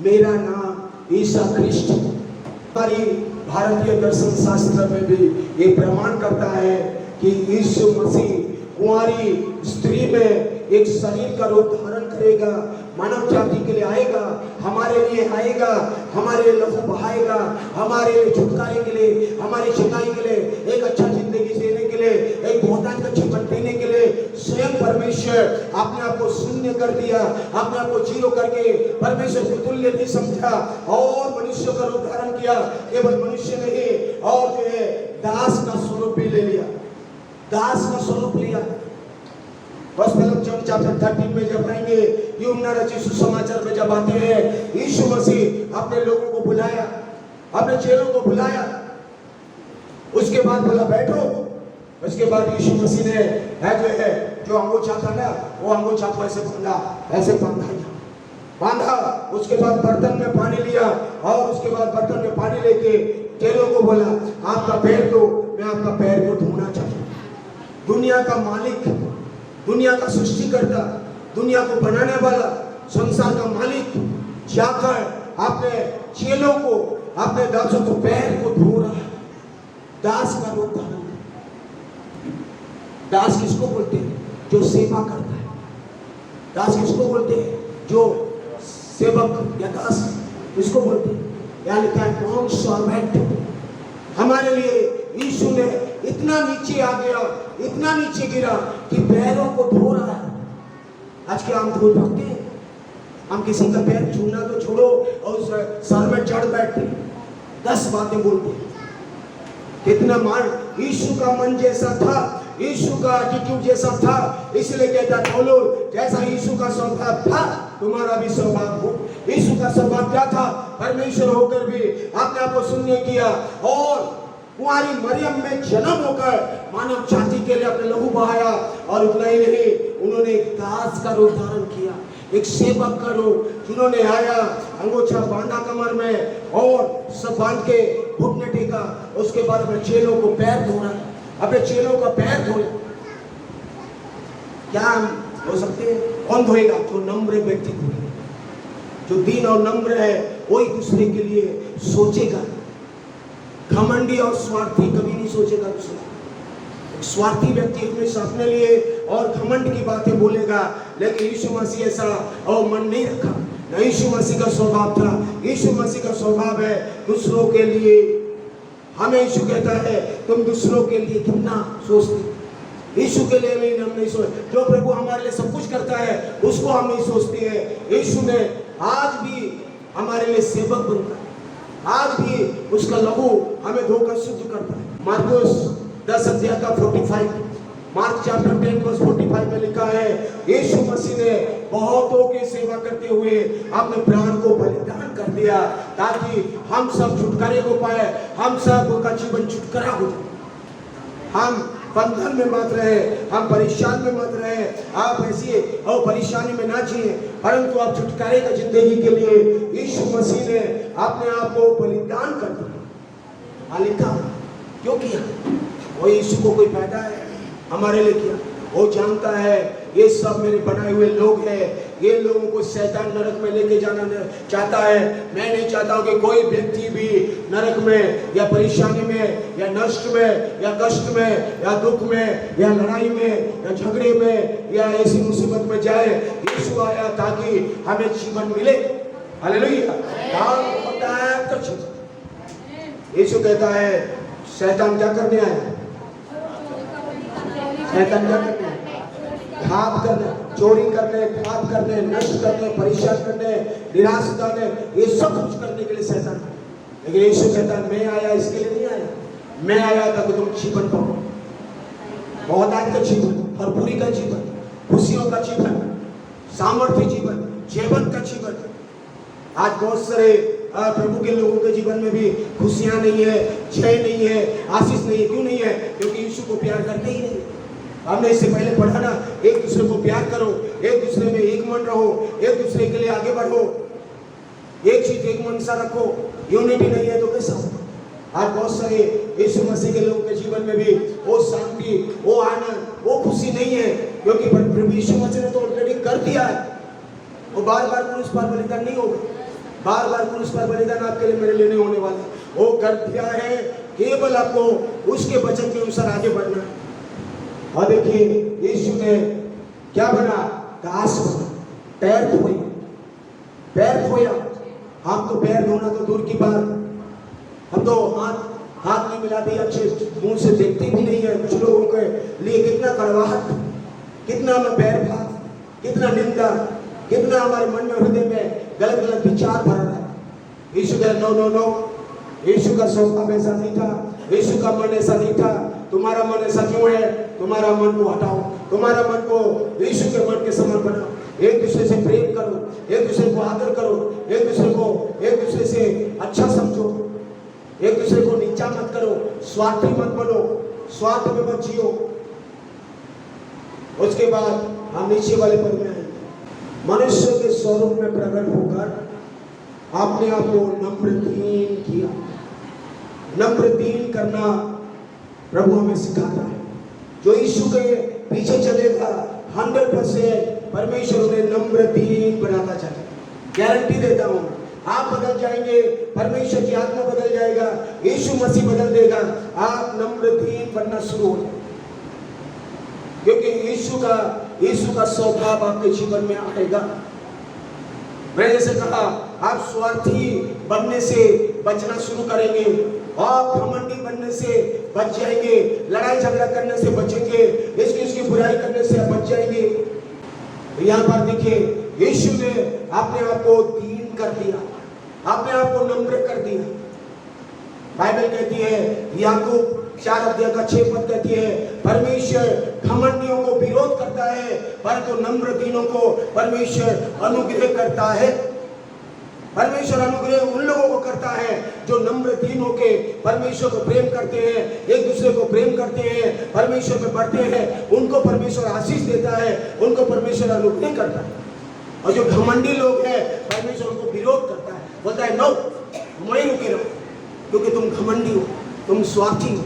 मेरा नाम ईसा ख्रिस्ट। हमारी भारतीय दर्शन शास्त्र में भी ये प्रमाण करता है कि यीशु मसीह कुंवारी स्त्री में एक शरीर का रूप धारण करेगा, मानव जाति के लिए आएगा, हमारे लिए आएगा, हमारे लिए लहू बहाएगा, हमारे लिए छुटकारे के लिए, हमारी छिपाई के लिए, एक अच्छा जिंदगी देने के लिए, एक बहुतायत का जीवन देने के लिए स्वयं परमेश्वर अपने आप को शून्य कर दिया, अपने आप को जीरो करके परमेश्वर के तुल्य नहीं समझा और मनुष्य का रूप धारण किया। केवल मनुष्य नहीं, और जो है दास का स्वरूप भी ले लिया, दास का स्वरूप लिया। गॉस्पेल ऑफ जॉन चैप्टर 13 में जब आएंगे, यूहन्ना रचित सुसमाचार में जब आते हैं, यीशु मसीह अपने लोगों को बुलाया, अपने चेलों को बुलाया, उसके बाद बोला बैठो। उसके बाद यीशु मसीह ने जो अंगूठा था ना, वो अंगूठा को ऐसे बांधा, उसके बाद बर्तन में पानी लिया और उसके बाद बर्तन में पानी लेके चेलों को बोला आपका पैर दो, मैं आपका पैर को धोना चाहता हूं। दुनिया का मालिक, दुनिया का सृष्टिकर्ता, दुनिया को बनाने वाला, संसार का मालिक जाकर अपने चेलों को, अपने दासों को पैर को धो रहा है। दास का रूप धारण। दास किसको बोलते हैं? जो सेवा करता है। दास किसको बोलते हैं? जो सेवक या दास किसको बोलते हैं? यहाँ लिखा है बॉन्ड सर्वेंट। हमारे लिए यीशु ने इतना नीचे आ गया, इतना नीचे गिरा कि पैरों को धो रहा है। आज के हम धो भागते हैं, हम किसी का पैर छूना तो छोड़ो और उस सर में चढ़ बैठते, 10 बातें बोलते। कितना मान यीशु का मन जैसा था, यीशु का एटीट्यूड जैसा था, इसलिए कहता बोलो जैसा यीशु का स्वभाव था तुम्हारा भी स्वभाव हो। यीशु का स्वभाव क्या था? परमेश्वर होकर भी अपने आप को शून्य किया और कुंवारी मरियम में जन्म होकर मानव जाति के लिए अपने लहू बहाया। और उतना ही नहीं, उन्होंने एक दास का रूप धारण किया, एक सेवक का रूप, जिन्होंने आया अंगोछा बांधा कमर में और सब बांध के घुटने टेका। उसके बाद अपने चेलों को पैर धोना, अपने चेलों का पैर धोए। क्या हम हो सकते हैं? कौन धोएगा? जो नम्र व्यक्ति धोएगा, जो दीन और नम्र है वही दूसरे के लिए सोचेगा। घमंडी और स्वार्थी कभी नहीं सोचेगा दूसरा। स्वार्थी व्यक्ति हमेशा अपने लिए और घमंड की बातें बोलेगा, लेकिन यीशु मसीह ऐसा और मन नहीं रखा। न यीशु मसीह का स्वभाव था। यीशु मसीह का स्वभाव है दूसरों के लिए। हमें यीशु कहता है तुम दूसरों के लिए कितना सोचते। यीशु के लिए नहीं, हम नहीं सोचते। जो प्रभु हमारे लिए सब कुछ करता है उसको हम नहीं सोचते हैं। यीशु ने आज भी हमारे लिए सेवक बनता है, आज भी उसका लहू हमें धोकर शुद्ध करता है। मार्कुस 10 अध्याय का 45, मार्क चैप्टर 10 वर्स 45 में लिखा है यीशु मसीह ने बहुतों की सेवा करते हुए अपने प्राण को बलिदान कर दिया ताकि हम सब छुटकारे को पाए, हम सब का जीवन छुटकारा हो जाए। हम बंधन में मत रहे, हम परेशान में मत रहे। आप ऐसी और परेशानी में ना जिए, परंतु आप छुटकारे का जिंदगी के लिए यीशु मसीह ने अपने आप को बलिदान कर दिया। लिखा क्यों किया? वो यीशु को कोई फायदा है? हमारे लिए किया। वो जानता है ये सब मेरे बनाए हुए लोग हैं, ये लोगों को शैतान नरक में लेके जाना चाहता है। मैं नहीं चाहता हूं कि कोई व्यक्ति भी नरक में या परेशानी में या नष्ट में या कष्ट में या दुख में या लड़ाई में या झगड़े में या ऐसी मुसीबत में जाए। यीशु आया ताकि हमें जीवन मिले। हालेलुया। दान होता है तो जीवन। यीशु कहता है शैतान क्या करने आया? शैतान क्या करने? घात करने, चोरी करने, घात करने, नष्ट करने, परेशान करने, निराश करने, ये सब कुछ करने के लिए शैतान है। लेकिन यीशु कहता है मैं आया इसके लिए नहीं आया, मैं आया ताकि तुम जीवन पाओ, बहुतायत का जीवन, भरपूरी का जीवन, खुशियों का जीवन, सामर्थ्य जीवन, जीवन का जीवन। आज बहुत सारे प्रभु के लोगों के जीवन में भी खुशियां नहीं है, जय नहीं है, आशीष नहीं है। क्यों नहीं है? क्योंकि यीशु को प्यार करते ही नहीं। हमने इससे पहले पढ़ा ना, एक दूसरे को प्यार करो, एक दूसरे में एक मन रहो, एक दूसरे के लिए आगे बढ़ो, एक चीज एक मन सा रखो। यूनिटी नहीं है तो कैसा होगा? आज बहुत सारे यीशु मसीह के लोगों के जीवन में भी वो शांति, वो आनंद, वो खुशी नहीं है, क्योंकि प्रभु यीशु मसीह ने तो ऑलरेडी कर दिया है। वो बार बार क्रूस पर बलिदान नहीं होगा, बार बार क्रूस पर बलिदान आपके लिए मेरे लिए नहीं होने वाला। वो कर दिया है, केवल आपको उसके वचन के अनुसार आगे बढ़ना है। और देखिए यीशु ने क्या बना? दास बना, पैर धोए, पैर धोया। हम तो पैर धोना तो दूर की बात, हम तो हाथ नहीं मिलाते, अच्छे मुंह से देखते भी नहीं है। कुछ लोगों के लिए कितना कड़वाहट, कितना हमें पैर भाग, कितना निंदा, कितना हमारे मन में हृदय में गलत गलत विचार भर रहा है। यीशु का नो नो नो, यीशु का स्वभाव ऐसा नहीं था, यीशु का मन ऐसा नहीं था। तुम्हारा मन ऐसा क्यों है? तुम्हारा मन को हटाओ, तुम्हारा मन को यीशु के मन के समान बनाओ। एक दूसरे से प्रेम करो, एक दूसरे को आदर करो, एक दूसरे से अच्छा समझो, एक दूसरे को नीचा मत करो, स्वार्थी मत बनो, स्वार्थ में मत जियो। उसके बाद हम नीचे वाले पद में आए। मनुष्य के स्वरूप में प्रकट होकर आपने आप को नम्र दीन किया। नम्र दीन करना प्रभु हमें सिखाता है। जो यीशु के पीछे चलेगा 100% परमेश्वर उन्हें नम्र दीन बनाता चले। गारंटी देता हूं, आप बदल जाएंगे, परमेश्वर की आत्मा बदल जाएगा, यीशु मसीह बदल देगा, आप नम्र दीन बनना शुरू हो जाए। क्योंकि यीशु का स्वभाव आपके जीवन में आएगा। मैं जैसे कहा आप स्वार्थी बनने से बचना शुरू करेंगे और घमंडी बनने से बच जाएंगे, लड़ाई झगड़ा करने से बचेंगे, इसकी बुराई करने से बच जाएंगे। यहाँ पर देखिए यीशु ने अपने आप को दीन कर दिया, अपने आप को नम्र कर दिया। बाइबल कहती है याकूब 4:6 कहती है परमेश्वर घमंडियों को विरोध करता है परंतु नम्र दीनों को परमेश्वर अनुग्रह करता है। परमेश्वर अनुग्रह उन लोगों को करता है जो नम्र दीन होके परमेश्वर को प्रेम करते हैं, एक दूसरे को प्रेम करते हैं, परमेश्वर में बढ़ते हैं, उनको परमेश्वर आशीष देता है, उनको परमेश्वर अनुग्रह करता है। और जो घमंडी लोग हैं परमेश्वर उनको विरोध करता है, बोलता है नो वहीं रुके रहो क्योंकि तुम घमंडी हो, तुम स्वार्थी हो।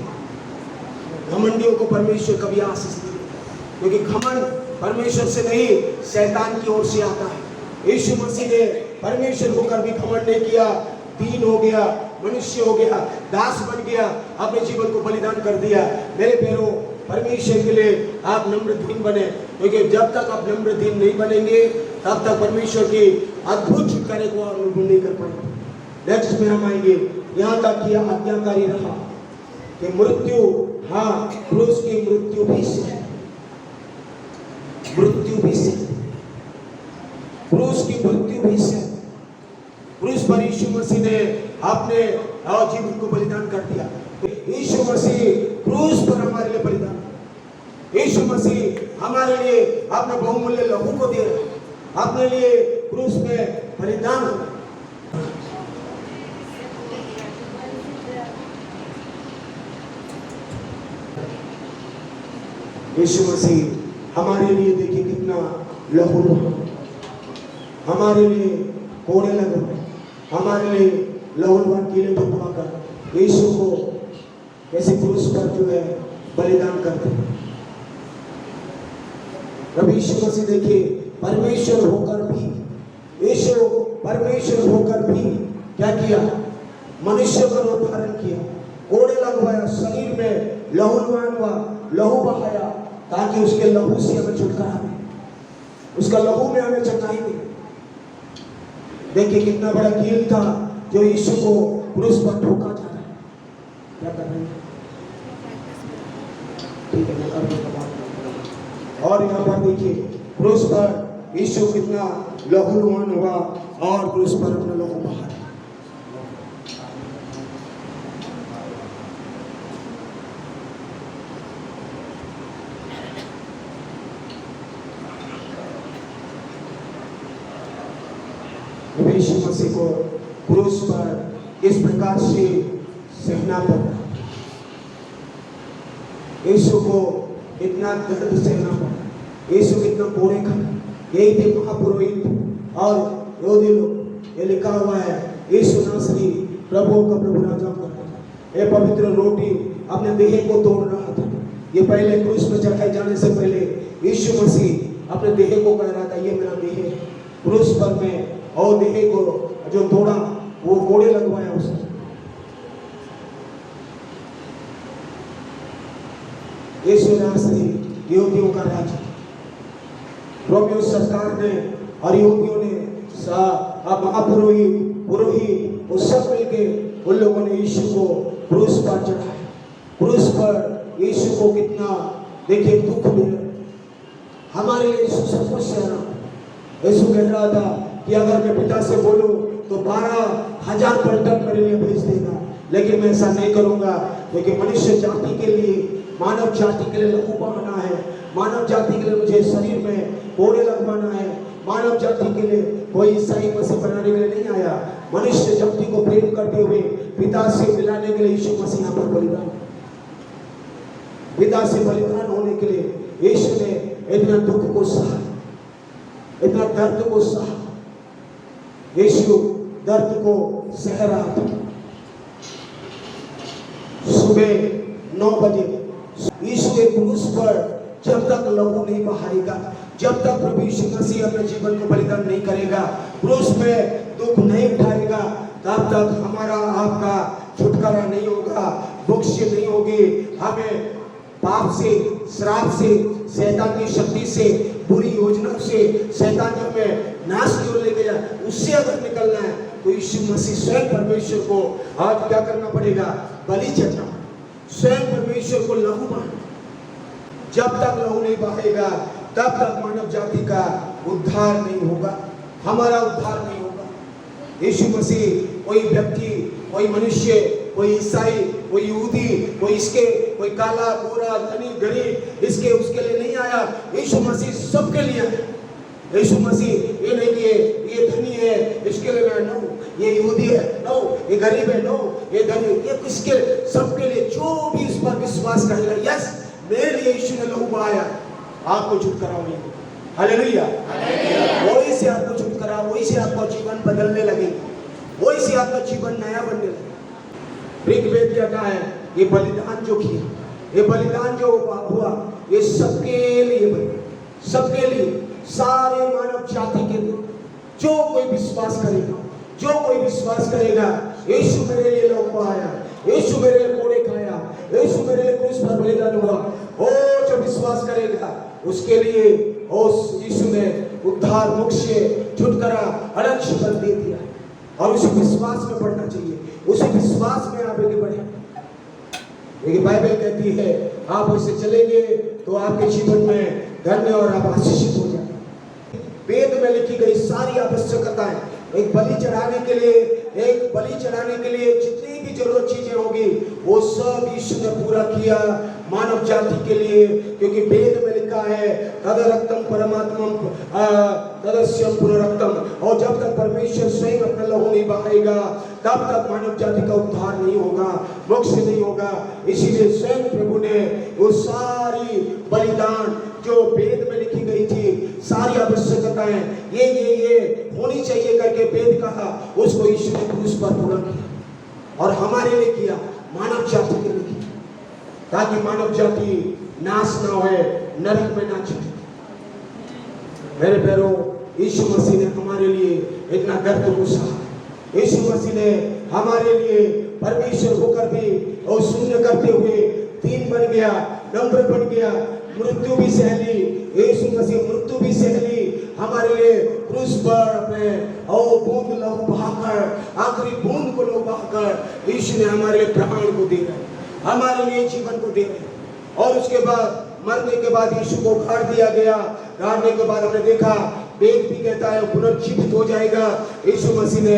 घमंडियों को परमेश्वर कभी आशीष नहीं देता क्योंकि घमंड परमेश्वर से नहीं शैतान की ओर से आता है। यीशु मसीह ने परमेश्वर होकर भी घमंड नहीं किया, दीन हो गया, मनुष्य हो गया, दास बन गया, अपने जीवन को बलिदान कर दिया। मेरे प्यारों परमेश्वर के लिए आप नम्र दीन बने क्योंकि जब तक आप नम्र दीन नहीं बनेंगे तब तक परमेश्वर की अद्भुत छुटकारे को अनुभव नहीं कर पाएंगे। नेक्स्ट में हम आएंगे यहाँ तक कि आज्ञाकारी रहा कि मृत्यु, हाँ क्रूस की मृत्यु भी से, मृत्यु भी से, क्रूस की मृत्यु भी से, क्रूस पर यीशु मसीह ने अपने जीवन को बलिदान कर दिया। यीशु मसीह क्रूस पर हमारे लिए बलिदान, यीशु मसीह हमारे लिए अपने बहुमूल्य लहू को दे रहे, अपने लिए क्रूस में बलिदान हो। यीशु मसीह हमारे लिए देखिए कितना लहू बहा, हमारे लिए कोड़े लगे, हमारे लिए लहूलुहान कीले ठुकवाकर यीशु को कैसे क्रूस पर जो है बलिदान करते हैं। रब यीशु मसीह देखिए परमेश्वर होकर भी, यीशु परमेश्वर होकर भी क्या किया, मनुष्य का रूप धारण किया, कोड़े लगवाया, शरीर में लहूलुहान हुआ, लहू बहाया ताकि उसके लहू से हमें छुटकारा मिले, उसका लहू में हमें चंगाई मिले। देखिए कितना बड़ा कील था जो यीशु को क्रूस पर ठोका जा रहा है। क्या कर रहे हैं? ठीक है, और यहाँ पर देखिए क्रूस पर यीशु कितना लहूलुहान हुआ और क्रूस पर अपना लहू बहा। यीशु मसीह को क्रूस पर इस प्रकार से सहना पड़ा, यीशु को इतना दर्द सहना पड़ा, यीशु कितना कोड़े खाए। यही थे महापुरोहित और यहूदी लोग, ये लिखा हुआ है यीशु नासरी प्रभु का प्रभु राजा का ये पवित्र रोटी अपने देह को तोड़ रहा था। ये पहले क्रूस में चढ़ाए जाने से पहले यीशु मसीह अपने देह को कह रहा था ये मेरा देह है। क्रूस पर मैं और देह को जो तोड़ा वो कोड़े लगवाया उसने। यीशु नासरी यहूदियों का राजा, रोमियो सरकार ने और यहूदियों ने महापुरोहित पुरोहित वो सब मिलके उन लोगों ने यीशु को क्रूस पर चढ़ाया। क्रूस पर यीशु को कितना देखिए दुख मिला, हमारे लिए यीशु सब कुछ सहना। यीशु कह रहा था कि अगर मैं पिता से बोलूं तो 12,000 पलटन मेरे लिए भेज देगा, लेकिन मैं ऐसा नहीं करूंगा क्योंकि मनुष्य जाति के लिए, मानव जाति के लिए लहू बहाना है, मानव जाति के लिए मुझे शरीर में कोड़े लगवाना है, मानव जाति के लिए कोई ईसाई मसीह बनाने के लिए नहीं आया, मनुष्य जाति को प्रेम करते हुए पिता से मिलाने के लिए यीशु मसीह यहाँ पर बलिदान, पिता से बलिदान होने के लिए यीशु ने इतना दुख को सहा, इतना दर्द को सहा। यीशु दर्द को सह रहा था। सुबह 9 बजे यीशु के क्रूस पर जब तक लहू नहीं बहाएगा, जब तक प्रभु यीशु मसीह अपने जीवन को बलिदान नहीं करेगा, क्रूस में दुख नहीं उठाएगा, तब तक हमारा आपका छुटकारा नहीं होगा, मुक्ति नहीं होगी। हमें पाप से, श्राप से, शैतान की शक्ति से, बुरी योजना से शैतान जो हमें नाश की ओर लेके जाए, उससे अगर निकलना है तो यीशु मसीह स्वयं परमेश्वर को आज क्या करना पड़ेगा? बलि चढ़ना। स्वयं परमेश्वर को लहू बहाना। जब तक लहू नहीं बहेगा तब तक मानव जाति का उद्धार नहीं होगा, हमारा उद्धार नहीं होगा। यीशु मसीह कोई व्यक्ति, कोई मनुष्य, कोई ईसाई, कोई यहूदी, कोई काला, गोरा, धनी, गरीब, इसके उसके लिए नहीं आया। यीशु मसीह सबके लिए है। यीशु मसीह ये नहीं कि ये धनी है इसके लिए मैं नो, ये यहूदी है नो, ये गरीब है नो, ये धनी, ये किसके, सबके लिए। जो भी इस पर विश्वास करेगा, यस मेरे लिए यीशु ने लहू बहाया, आपको छुटकारा मिलेगा। हालेलुया। वही से आपको छुटकारा, वही से आपका जीवन बदलने लगेगा, वही से आपका जीवन नया बनने लगेगा। ऋग्वेद कहता है ये बलिदान जो किया, ये बलिदान जो हुआ, ये सबके लिए बना, सबके लिए, सारे मानव जाति के लिए। जो कोई विश्वास करेगा, जो कोई विश्वास करेगा, यीशु मेरे लिए लहू बहाया, यीशु मेरे लिए कोड़े खाया, यीशु मेरे लिए क्रूस पर बलिदान हुआ, वो जो विश्वास करेगा उसके लिए उस यीशु ने उद्धार, मोक्ष, छुटकारा, अलग जीवन दे दिया। और उसी विश्वास में बढ़ना चाहिए, उसी विश्वास में आप आगे बढ़े। लेकिन बाइबल कहती है आप उससे चलेंगे तो आपके जीवन में धन्य और आप आशीषित हो जाएंगे। वेद में लिखी गई सारी आवश्यकताएं एक बलि चढ़ाने के लिए जितनी भी जरूरत चीजें होगी वो सब यीशु ने पूरा किया मानव जाति के लिए। क्योंकि वेद में लिखा है तदरक्तम परमात्मम तदस्यम पुनरक्तम, और जब तक परमेश्वर स्वयं अपना लहू नहीं बहाएगा तब तक मानव जाति का उद्धार नहीं होगा, मोक्ष नहीं होगा। इसीलिए स्वयं प्रभु ने वो सारी बलिदान जो वेद में लिखी गई थी, सारी आवश्यकताएं ये होनी चाहिए करके वेद कहा, उसको यीशु ने क्रूस पर पूरा किया और हमारे लिए किया, मानव जाति के लिए किया, ताकि मानव जाति नाश ना होए, नरक में ना चले। मेरे प्यारो, यीशु मसीह ने हमारे लिए इतना दर्द को सहा, यीशु मसीह ने हमारे लिए परमेश्वर होकर भी और शून्य करते हुए दीन बन गया, नम्र बन गया, मृत्यु भी सह ली। यीशु मसीह मृत्यु भी सह ली हमारे लिए क्रूस पर अपने बूंद लहू बहाकर, आखिरी बूंद को लहू बहाकर यीशु ने हमारे लिए प्राण को दे रहे, हमारे लिए जीवन को दे रहे। और उसके बाद मरने के बाद यीशु को गाड़ दिया गया। गाड़ने के बाद हमने देखा वेद भी कहता है पुनर्जीवित हो जाएगा। यीशु मसीह ने